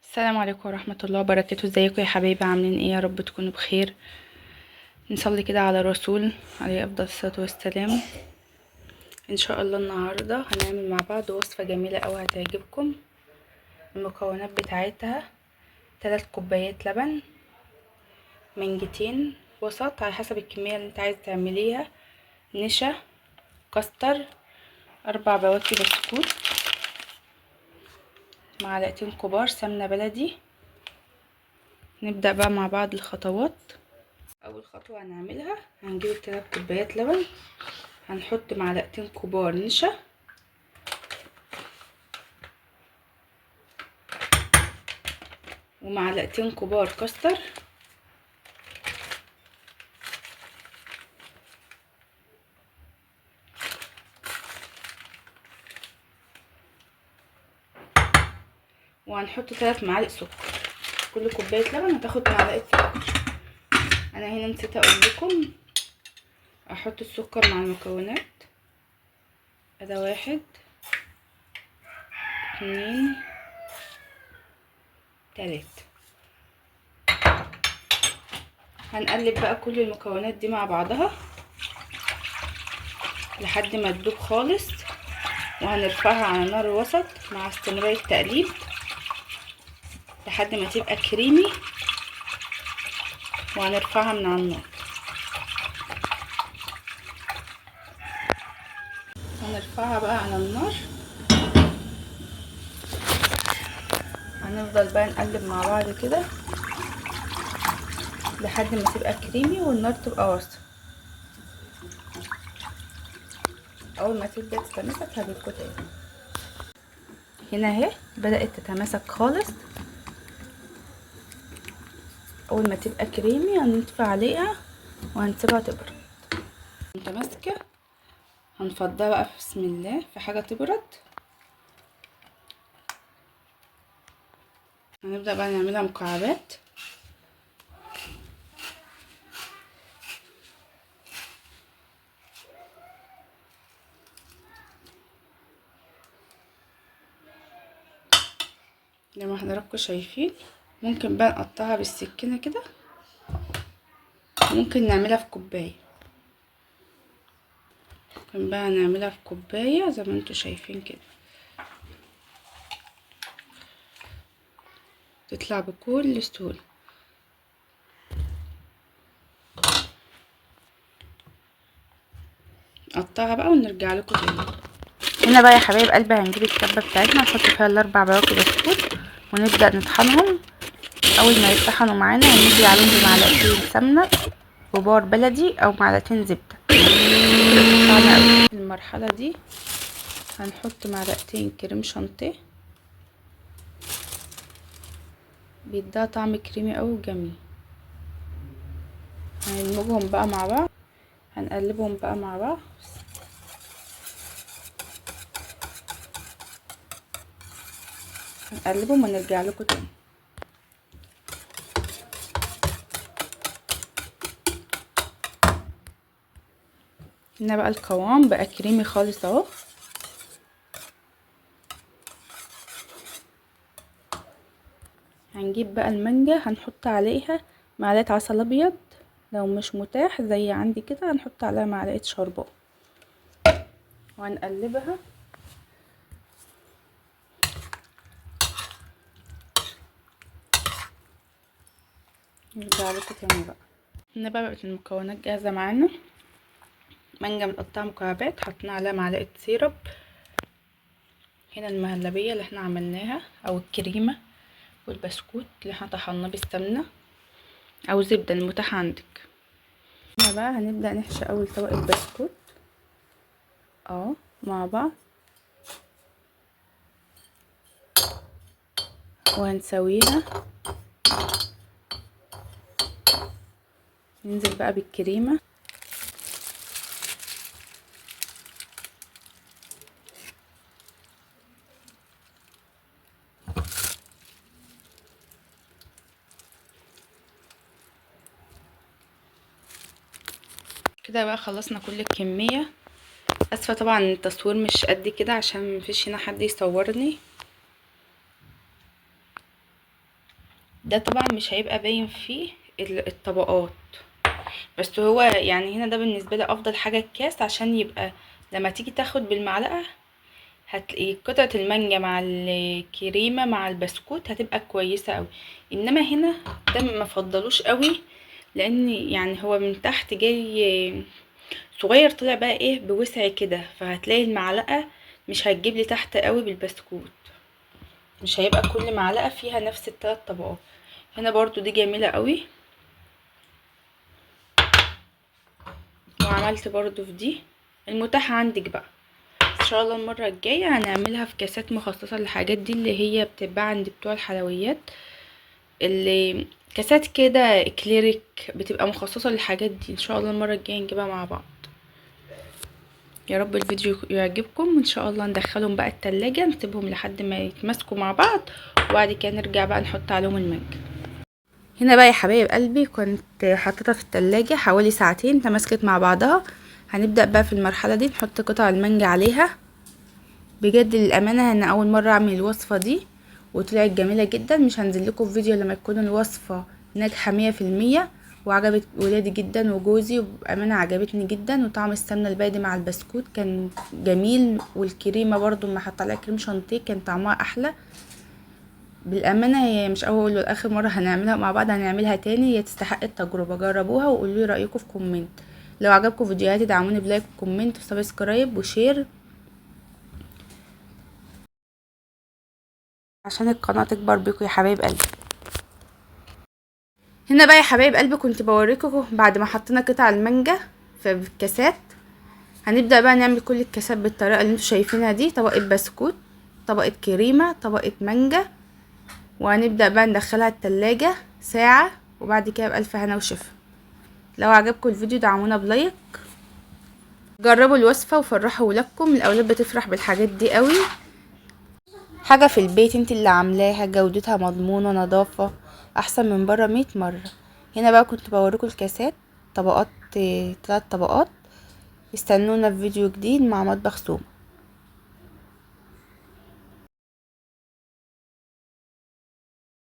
السلام عليكم ورحمة الله وبركاته. ازيكم يا حبايبي؟ عاملين ايه؟ يا رب تكونوا بخير. نصلي كده على الرسول عليه افضل الصلاة والسلام. ان شاء الله النهاردة هنعمل مع بعض وصفة جميلة اوي هتعجبكم. المكونات بتاعتها 3 كوبايات لبن، منجتين وسط على حسب الكمية اللي انت عايز تعمليها، نشا، كاستر، 4 بواكي بسكوت، معلقتين كبار سمنة بلدي. نبدأ بقى مع بعض الخطوات. اول خطوه هنعملها هنجيب 3 كوبايات لبن، هنحط معلقتين كبار نشا ومعلقتين كبار كاستر وهنحط 3 معالق سكر. كل كوبايه لبن هتاخد معلقه سكر. انا هنا نسيت اقول لكم احط السكر مع المكونات. ده 1 2 3. هنقلب بقى كل المكونات دي مع بعضها لحد ما تدوب خالص، وهنرفعها على نار وسط مع استمرار التقليب لحد ما تبقى كريمي، وهنرفعها من على النار. هنرفعها بقى على النار، هنفضل بقى نقلب مع بعض كده لحد ما تبقى كريمي والنار تبقى واطيه. اول ما تبدا تتماسك هجيبكوا تاني. هنا اهي بدات تتماسك خالص. اول ما تبقى كريمي هنطفي عليها وهنسيبها تبرد. متماسكه هنفضها بقى بسم الله في حاجه تبرد. هنبدا بقى نعملها مكعبات. زي ما حضراتكم شايفين. ممكن بقى نقطعها بالسكينه كده، ممكن نعملها في كوبايه. ممكن بقى نعملها في كوبايه زي ما انتوا شايفين كده، تطلع بكل سهوله. نقطعها بقى ونرجع لكم تاني. هنا بقى يا حبايب قلبي هنجيب الكبه بتاعتنا نحط فيها ال4 بواكي بسكوت ونبدا نطحنهم. اول ما يطحنوا معانا هنيجي عليهم بمعلقتين سمنه كبار بلدي او معلقتين زبده. في المرحله دي هنحط معلقتين كريم شانتيه، بيديها طعم كريمي قوي وجميل. هندمجهم بقى مع بعض، هنقلبهم بقى مع بعض. هنقلبهم ونرجع لكم تاني. هنا بقى القوام بقى كريمي خالص اهو. هنجيب بقى المانجا هنحط عليها معلقه عسل ابيض، لو مش متاح زي عندي كده هنحط عليها معلقه شربات وهنقلبها. نرجع لكم تاني بقى. هنا بقى بقت المكونات جاهزه معانا. مانجا متقطعه مكعبات، حطينا عليها معلقه سيرب. هنا المهلبيه اللي احنا عملناها او الكريمه، والبسكوت اللي احنا طحناه بالسمنه او زبده المتاح عندك. هنا بقى هنبدا نحشي اول طبقه بسكوت مع بعض، وهنسويها. ننزل بقى بالكريمه. كده بقى خلصنا كل الكميه. اسفه طبعا التصوير مش قد كده عشان مفيش هنا حد يصورني. ده طبعا مش هيبقى باين فيه الطبقات، بس هو يعني هنا ده بالنسبه لي افضل حاجه الكاس، عشان يبقى لما تيجي تاخد بالمعلقه هتلاقي قطعه المانجا مع الكريمه مع البسكوت هتبقى كويسه قوي. انما هنا ده ما فضلوش قوي، لان يعني هو من تحت جاي صغير، طلع بقى ايه بوسع كده، فهتلاقي المعلقه مش هتجيب لي تحت قوي بالبسكوت، مش هيبقى كل معلقه فيها نفس الثلاث طبقات. هنا برضو دي جميله قوي. وعملت برضو في دي المتاح عندك بقى. ان شاء الله المره الجايه هنعملها في كاسات مخصصه للحاجات دي، اللي هي بتتباع عند بتوع الحلويات، اللي كاسات كده اكليريك بتبقى مخصصه للحاجات دي. ان شاء الله المره الجايه نجيبها مع بعض. يا رب الفيديو يعجبكم، وان شاء الله ندخلهم بقى التلاجة، نسيبهم لحد ما يتماسكوا مع بعض، وبعد كده نرجع بقى نحط عليهم المانجا. هنا بقى يا حبايب قلبي كنت حطيتها في التلاجة حوالي ساعتين تماسكت مع بعضها. هنبدأ بقى في المرحلة دي نحط قطع المانجا عليها. بجد للأمانة أنا أول مرة أعمل الوصفة دي وطلعت جميلة جدا. مش هنزل لكم فيديو لما تكون الوصفة ناجحة 100%، وعجبت ولادي جدا وجوزي، وبأمانة عجبتني جدا. وطعم السمنة البلدي مع البسكوت كان جميل، والكريمة برضو لما حط عليها كريم شانتيه كان طعمها أحلى. بالأمانة هي مش أول ولا آخر مرة هنعملها مع بعض، هنعملها تاني، هي تستحق التجربة. جربوها وقولوا لي رأيكم في كومنت. لو عجبكم فيديوهاتي دعموني بلايك وكومنت وسبسكرايب وشير عشان القناة تكبر بيكم يا حبايب قلبي. هنا بقى يا حبايب قلبي كنت بوريكم بعد ما حطينا قطع المانجا في الكاسات، هنبدأ بقى نعمل كل الكاسات بالطريقة اللي انتوا شايفينها دي. طبقة بسكوت، طبقة كريمة، طبقة مانجا، وهنبدأ بقى ندخلها التلاجة ساعة، وبعد كده بألف هنا وشفا. لو عجبكم الفيديو دعمونا بلايك، جربوا الوصفة وفرحوا ولادكم، الأولاد بتفرح بالحاجات دي قوي. حاجة في البيت انت اللي عاملاها، جودتها مضمونة، نظافة احسن من بره 100 مرة. هنا بقى كنت بوريكم الكاسات طبقات، 3 طبقات. استنونا في فيديو جديد مع مطبخ سوم.